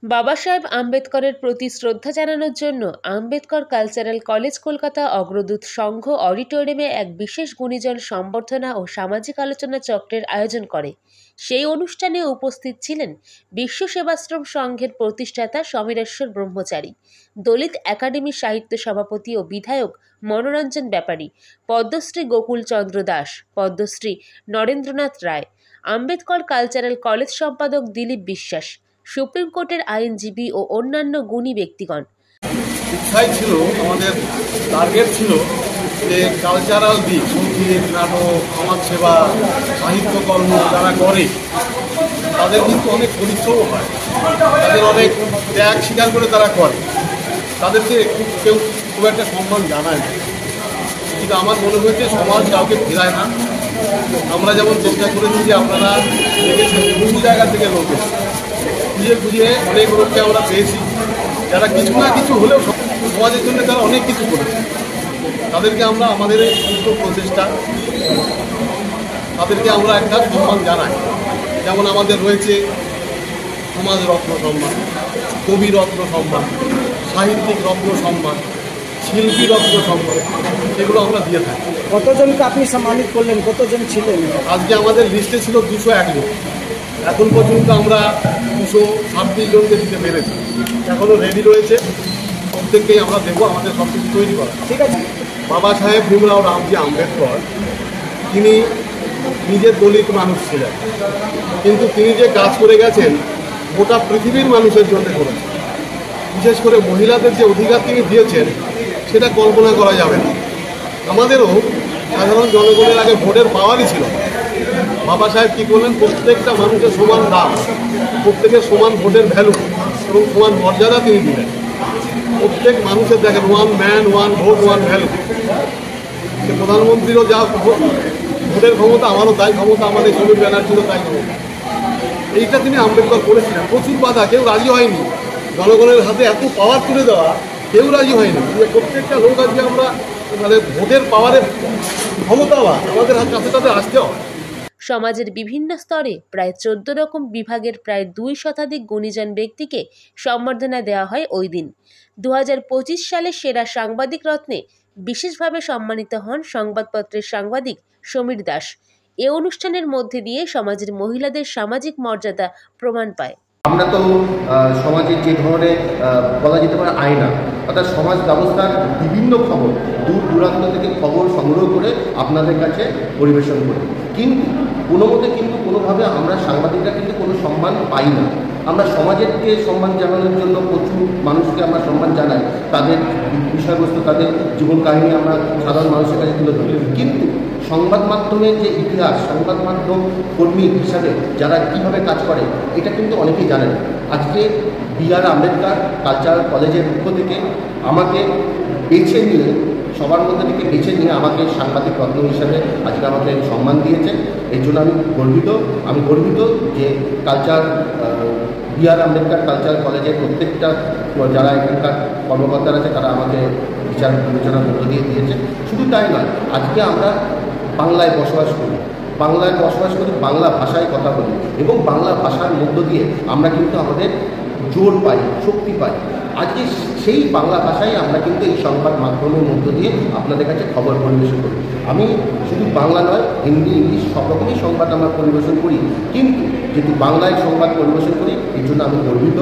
বাবা সাহেব আম্বেদকরের প্রতি শ্রদ্ধা জানানোর জন্য আম্বেদকর কালচারাল কলেজ কলকাতা অগ্রদূত সংঘ অডিটোরিয়ামে এক বিশেষ গুণীজন সম্বর্ধনা ও সামাজিক আলোচনা চক্রের আয়োজন করে। সেই অনুষ্ঠানে উপস্থিত ছিলেন বিশ্ব সেবাশ্রম সংঘের প্রতিষ্ঠাতা সমীরেশ্বর ব্রহ্মচারী, দলিত একাডেমি সাহিত্য সভাপতি ও বিধায়ক মনোরঞ্জন ব্যাপারী, পদ্মশ্রী গোকুল চন্দ্র দাস, পদ্মশ্রী নরেন্দ্রনাথ রায়, আম্বেদকর কালচারাল কলেজ সম্পাদক দিলীপ বিশ্বাস, সুপ্রিম কোর্টের আইনজীবী ও অন্যান্য গুণী ব্যক্তিগণ। ইচ্ছাই ছিল, আমাদের টার্গেট ছিল যে কালচারাল দিক, সঙ্গীত, নাটক, সমাজসেবা, সাহিত্যকর্ম যারা করে তাদের কিন্তু অনেক পরিশ্রম হয়, তাদের অনেক ত্যাগ স্বীকার করে তারা করে, তাদেরকে কেউ খুব একটা সম্মান জানায় না। কিন্তু আমার মনে হয়েছে সমাজ কাউকে ফেরায় না। আমরা যেমন চেষ্টা করেছি যে আপনারা দেখেছেন বিভিন্ন জায়গা থেকে লোক খুঁজে খুঁজে অনেক লোককে আমরা পেয়েছি যারা কিছু না কিছু হলেও সমাজের জন্য তারা অনেক কিছু করেছে। তাদেরকে আমরা আমাদের সুস্থ প্রচেষ্টা তাদেরকে আমরা একটা সম্মান জানাই। যেমন আমাদের রয়েছে সমাজ রত্ন সম্মান, কবি রত্ন সম্মান, সাহিত্যিক রত্ন সম্মান, শিল্পী রত্ন সম্মান, সেগুলো আমরা দিয়ে থাকি। কতজনকে আপনি সম্মানিত করলেন, কতজন ছিলেন? আজকে আমাদের লিস্টে ছিল 201 জন। এখন পর্যন্ত আমরা 226 জনকে দিতে পেরেছি। এখনও রেডি রয়েছে, প্রত্যেককেই আমরা দেবো। আমাদের সব কিছু তৈরি করা। ঠিক আছে। বাবা সাহেব ভীমরাও রামজি আম্বেদকর তিনি নিজের দলিত মানুষ ছিলেন, কিন্তু তিনি যে কাজ করে গেছেন গোটা পৃথিবীর মানুষের জন্য করেছেন। বিশেষ করে মহিলাদের যে অধিকার তিনি দিয়েছেন সেটা কল্পনা করা যাবে না। আমাদেরও সাধারণ জনগণের আগে ভোটের পাওয়ারই ছিল। বাবা সাহেব কী করলেন, প্রত্যেকটা মানুষের সমান দাম, প্রত্যেকের সমান ভোটের ভ্যালু এবং সমান মর্যাদা তিনি দিলেন। প্রত্যেক মানুষের দেখেন one man one vote one value. সে প্রধানমন্ত্রীরও যা ভোটের ক্ষমতা, আমারও তাই ক্ষমতা, আমাদের সমীর ব্যানার্জিরও তাই ক্ষমতা। এইটা তিনি আম্বেদকর করেছিলেন। প্রচুর বাধা, কেউ রাজি হয়নি। জনগণের হাতে এত পাওয়ার তুলে দেওয়া কেউ রাজি হয়নি। যে প্রত্যেকটা লোক আজকে আমরা মানে ভোটের পাওয়ারের ক্ষমতা আমাদের কাছে তাদের আসতে হয়। সমাজের বিভিন্ন স্তরে প্রায় 14 রকম বিভাগের প্রায় 2 শতাধিক গুণীজন ব্যক্তিকে সম্বর্ধনা দেওয়া হয় ওই দিন। 2025 সালে সেরা সাংবাদিক রত্নে বিশেষভাবে সম্মানিত হন সংবাদপত্রের সাংবাদিক সমীর দাস। এ অনুষ্ঠানের মধ্যে দিয়ে সমাজের মহিলাদের সামাজিক মর্যাদা প্রমাণ পায়। আমরা তো সমাজের যে ধরনের বলা যেতে পারে আয়না, অর্থাৎ সমাজ ব্যবস্থার বিভিন্ন খবর দূর দূরান্ত থেকে খবর সংগ্রহ করে আপনাদের কাছে পরিবেশন করি। কিন্তু কোনো মতে কিন্তু কোনোভাবে আমরা সাংবাদিকরা কিন্তু কোনো সম্মান পাই না। আমরা সমাজেরকে সম্মান জানানোর জন্য প্রচুর মানুষকে আমরা সম্মান জানাই, তাদের বিষয়বস্তু, তাদের জীবন কাহিনী আমরা সাধারণ মানুষের কাছে তুলে ধরি। কিন্তু সংবাদ মাধ্যমের যে ইতিহাস, সংবাদ মাধ্যম কর্মী হিসাবে যারা কীভাবে কাজ করে এটা কিন্তু অনেকেই জানেন। আজকে বি.আর. আম্বেদকর কালচারাল কলেজের পক্ষ থেকে আমাকে বেছে নিয়ে, সবার মধ্যে থেকে বেছে নিয়ে আমাকে সাংবাদিক রত্ন হিসাবে আজকে আমাকে সম্মান দিয়েছেন। এর জন্য আমি গর্বিত যে বি.আর. আম্বেদকর কালচারাল কলেজের প্রত্যেকটা যারা এখানকার কর্মকর্তারা আছে তারা আমাকে বিচার বিবেচনার মধ্য দিয়ে দিয়েছে। শুধু তাই নয়, আজকে আমরা বাংলায় বসবাস করি, বাংলা ভাষায় কথা বলি এবং বাংলা ভাষার মধ্য দিয়ে আমরা কিন্তু আমাদের জোর পাই, শক্তি পাই। আজকে সেই বাংলা ভাষায় আমরা কিন্তু এই সংবাদ মাধ্যমের মধ্য দিয়ে আপনাদের কাছে খবর পরিবেশন করি। আমি শুধু বাংলা নয়, হিন্দি, ইংলিশ সব রকমই সংবাদ আমরা পরিবেশন করি, কিন্তু যেহেতু বাংলায় সংবাদ পরিবেশন করি এর জন্য আমি গর্বিত।